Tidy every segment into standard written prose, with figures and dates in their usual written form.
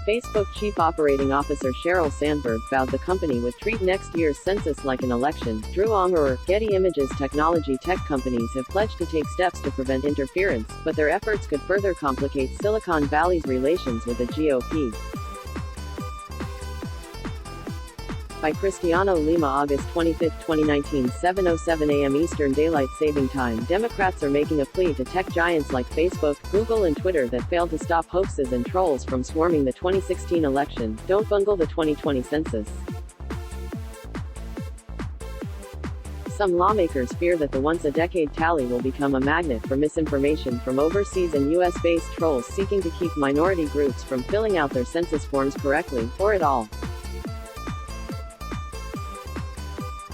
Facebook Chief Operating Officer Sheryl Sandberg vowed the company would treat next year's census like an election. Drew Ongerer, Getty Images. Technology tech companies have pledged to take steps to prevent interference, but their efforts could further complicate Silicon Valley's relations with the GOP. By Cristiano Lima. August 25, 2019, 7:07 a.m. Eastern Daylight Saving Time. Democrats are making a plea to tech giants like Facebook, Google and Twitter that failed to stop hoaxes and trolls from swarming the 2016 election. Don't bungle the 2020 census. Some lawmakers fear that the once-a-decade tally will become a magnet for misinformation from overseas and U.S.-based trolls seeking to keep minority groups from filling out their census forms correctly, or at all.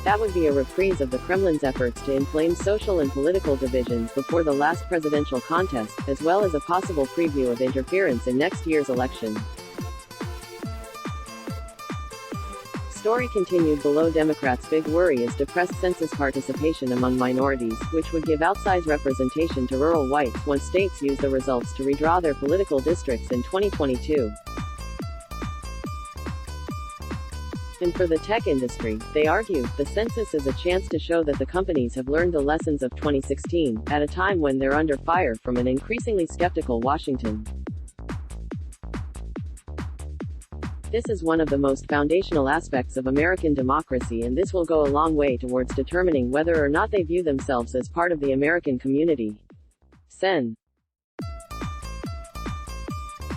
That would be a reprise of the Kremlin's efforts to inflame social and political divisions before the last presidential contest, as well as a possible preview of interference in next year's election. Story continued below. Democrats' big worry is depressed census participation among minorities, which would give outsized representation to rural whites once states use the results to redraw their political districts in 2022. And for the tech industry, they argue, the census is a chance to show that the companies have learned the lessons of 2016, at a time when they're under fire from an increasingly skeptical Washington. This is one of the most foundational aspects of American democracy, and this will go a long way towards determining whether or not they view themselves as part of the American community. Sen.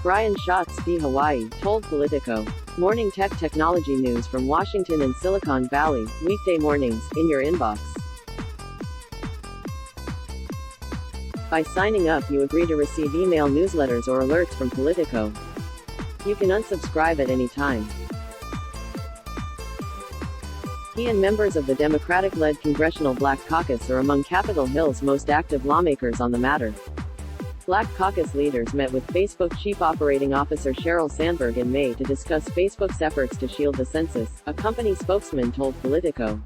Brian Schatz, D. Hawaii, told Politico. Morning tech technology news from Washington and Silicon Valley, weekday mornings, in your inbox. By signing up, you agree to receive email newsletters or alerts from Politico. You can unsubscribe at any time. He and members of the Democratic-led Congressional Black Caucus are among Capitol Hill's most active lawmakers on the matter. Black Caucus leaders met with Facebook Chief Operating Officer Sheryl Sandberg in May to discuss Facebook's efforts to shield the census, a company spokesman told Politico.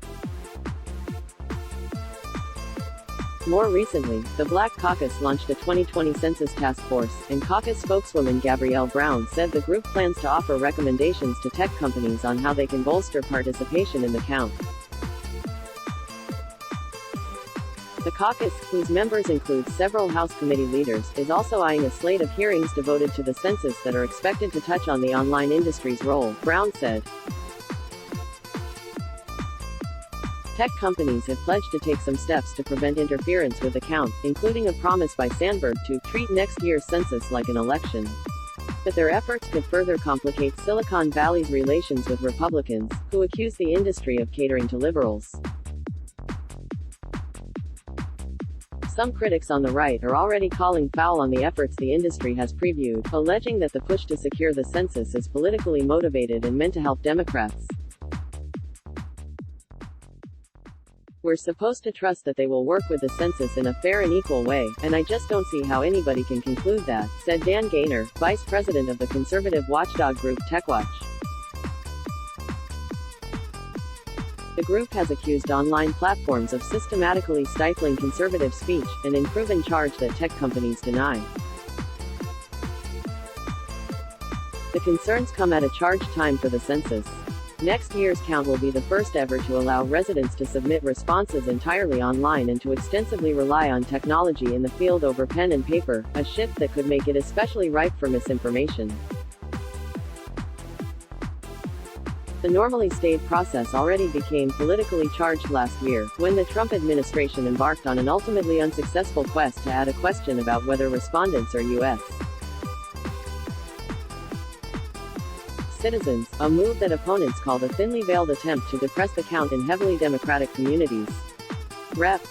More recently, the Black Caucus launched a 2020 census task force, and caucus spokeswoman Gabrielle Brown said the group plans to offer recommendations to tech companies on how they can bolster participation in the count. The caucus, whose members include several House committee leaders, is also eyeing a slate of hearings devoted to the census that are expected to touch on the online industry's role, Brown said. Tech companies have pledged to take some steps to prevent interference with the count, including a promise by Sandberg to treat next year's census like an election. But their efforts could further complicate Silicon Valley's relations with Republicans, who accuse the industry of catering to liberals. Some critics on the right are already calling foul on the efforts the industry has previewed, alleging that the push to secure the census is politically motivated and meant to help Democrats. We're supposed to trust that they will work with the census in a fair and equal way, and I just don't see how anybody can conclude that, said Dan Gaynor, vice president of the conservative watchdog group TechWatch. The group has accused online platforms of systematically stifling conservative speech, an unproven charge that tech companies deny. The concerns come at a charged time for the census. Next year's count will be the first ever to allow residents to submit responses entirely online and to extensively rely on technology in the field over pen and paper, a shift that could make it especially ripe for misinformation. The normally staid process already became politically charged last year, when the Trump administration embarked on an ultimately unsuccessful quest to add a question about whether respondents are U.S. citizens, a move that opponents call the thinly veiled attempt to depress the count in heavily Democratic communities. Rep.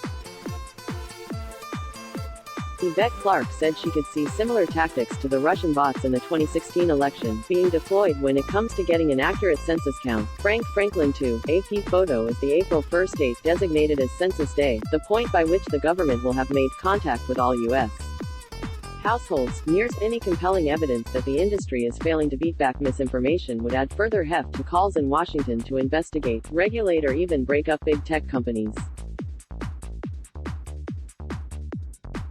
Yvette Clarke said she could see similar tactics to the Russian bots in the 2016 election being deployed when it comes to getting an accurate census count. Frank Franklin too. AP photo is the April 1st date designated as Census Day, the point by which the government will have made contact with all U.S. households. Nears any compelling evidence that the industry is failing to beat back misinformation would add further heft to calls in Washington to investigate, regulate or even break up big tech companies.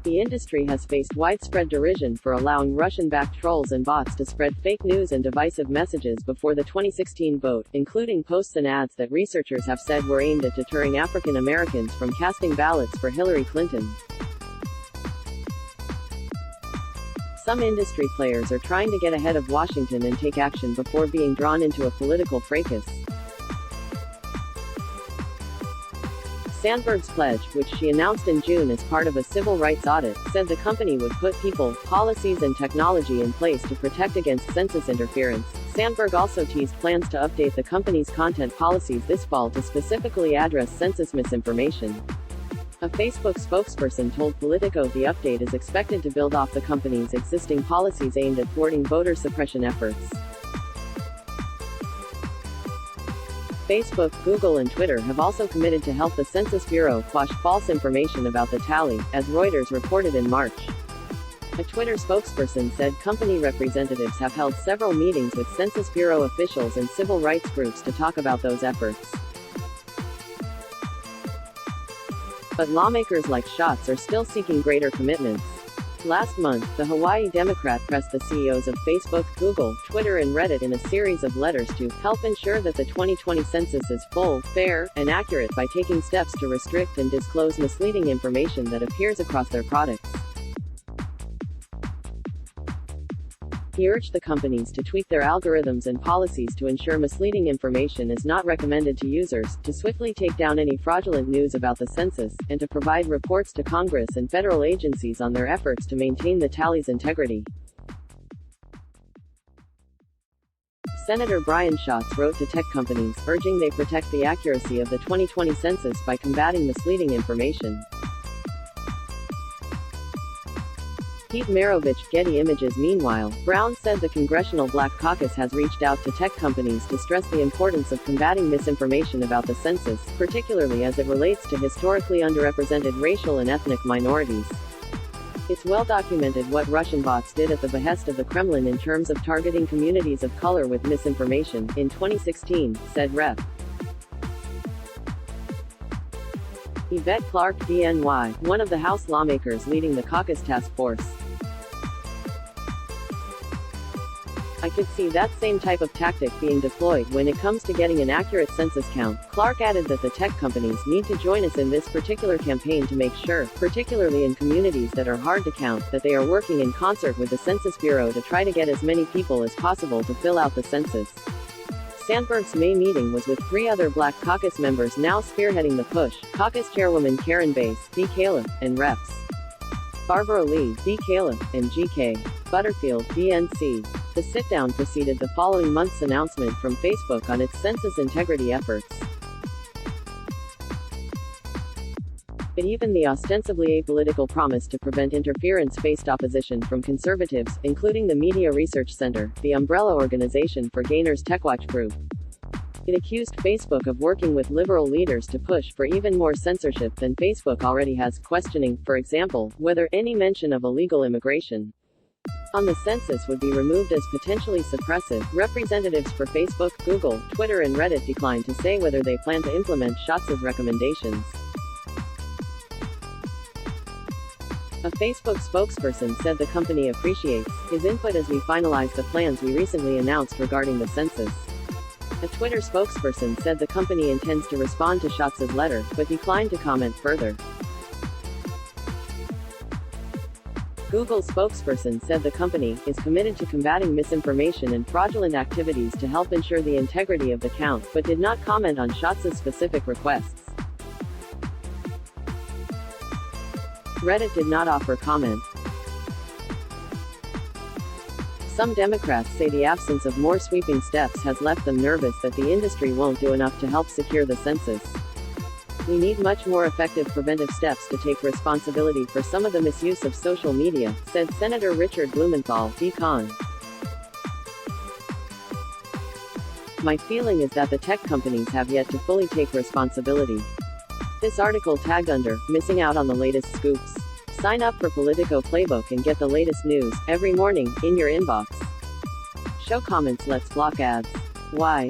The industry has faced widespread derision for allowing Russian-backed trolls and bots to spread fake news and divisive messages before the 2016 vote, including posts and ads that researchers have said were aimed at deterring African Americans from casting ballots for Hillary Clinton. Some industry players are trying to get ahead of Washington and take action before being drawn into a political fracas. Sandberg's pledge, which she announced in June as part of a civil rights audit, said the company would put people, policies and technology in place to protect against census interference. Sandberg also teased plans to update the company's content policies this fall to specifically address census misinformation. A Facebook spokesperson told Politico the update is expected to build off the company's existing policies aimed at thwarting voter suppression efforts. Facebook, Google and Twitter have also committed to help the Census Bureau quash false information about the tally, as Reuters reported in March. A Twitter spokesperson said company representatives have held several meetings with Census Bureau officials and civil rights groups to talk about those efforts. But lawmakers like Schatz are still seeking greater commitments. Last month, the Hawaii Democrat pressed the CEOs of Facebook, Google, Twitter and Reddit in a series of letters to help ensure that the 2020 census is full, fair, and accurate by taking steps to restrict and disclose misleading information that appears across their products. He urged the companies to tweak their algorithms and policies to ensure misleading information is not recommended to users, to swiftly take down any fraudulent news about the census, and to provide reports to Congress and federal agencies on their efforts to maintain the tally's integrity. Senator Brian Schatz wrote to tech companies, urging they protect the accuracy of the 2020 census by combating misleading information. Pete Maravich, Getty Images. Meanwhile, Brown said the Congressional Black Caucus has reached out to tech companies to stress the importance of combating misinformation about the census, particularly as it relates to historically underrepresented racial and ethnic minorities. It's well documented what Russian bots did at the behest of the Kremlin in terms of targeting communities of color with misinformation, in 2016, said Rep. Yvette Clarke, DNY, one of the House lawmakers leading the caucus task force. I could see that same type of tactic being deployed when it comes to getting an accurate census count. Clarke added that the tech companies need to join us in this particular campaign to make sure, particularly in communities that are hard to count, that they are working in concert with the Census Bureau to try to get as many people as possible to fill out the census. Sandberg's May meeting was with 3 other Black Caucus members now spearheading the push: Caucus Chairwoman Karen Bass, B. Califf, and Reps. Barbara Lee, B. Califf, and G.K. Butterfield, DNC. The sit-down preceded the following month's announcement from Facebook on its census integrity efforts. But even the ostensibly apolitical promise to prevent interference faced opposition from conservatives, including the Media Research Center, the umbrella organization for Gainer's TechWatch group. It accused Facebook of working with liberal leaders to push for even more censorship than Facebook already has, questioning, for example, whether any mention of illegal immigration on the census would be removed as potentially suppressive. Representatives for Facebook, Google, Twitter and Reddit declined to say whether they plan to implement Schatz's recommendations. A Facebook spokesperson said the company appreciates his input as we finalize the plans we recently announced regarding the census. A Twitter spokesperson said the company intends to respond to Schatz's letter, but declined to comment further. Google spokesperson said the company is committed to combating misinformation and fraudulent activities to help ensure the integrity of the count, but did not comment on Schatz's specific requests. Reddit did not offer comment. Some Democrats say the absence of more sweeping steps has left them nervous that the industry won't do enough to help secure the census. We need much more effective preventive steps to take responsibility for some of the misuse of social media, said Senator Richard Blumenthal, D-Con. My feeling is that the tech companies have yet to fully take responsibility. This article tagged under, missing out on the latest scoops. Sign up for Politico Playbook and get the latest news, every morning, in your inbox. Show comments, let's block ads. Why?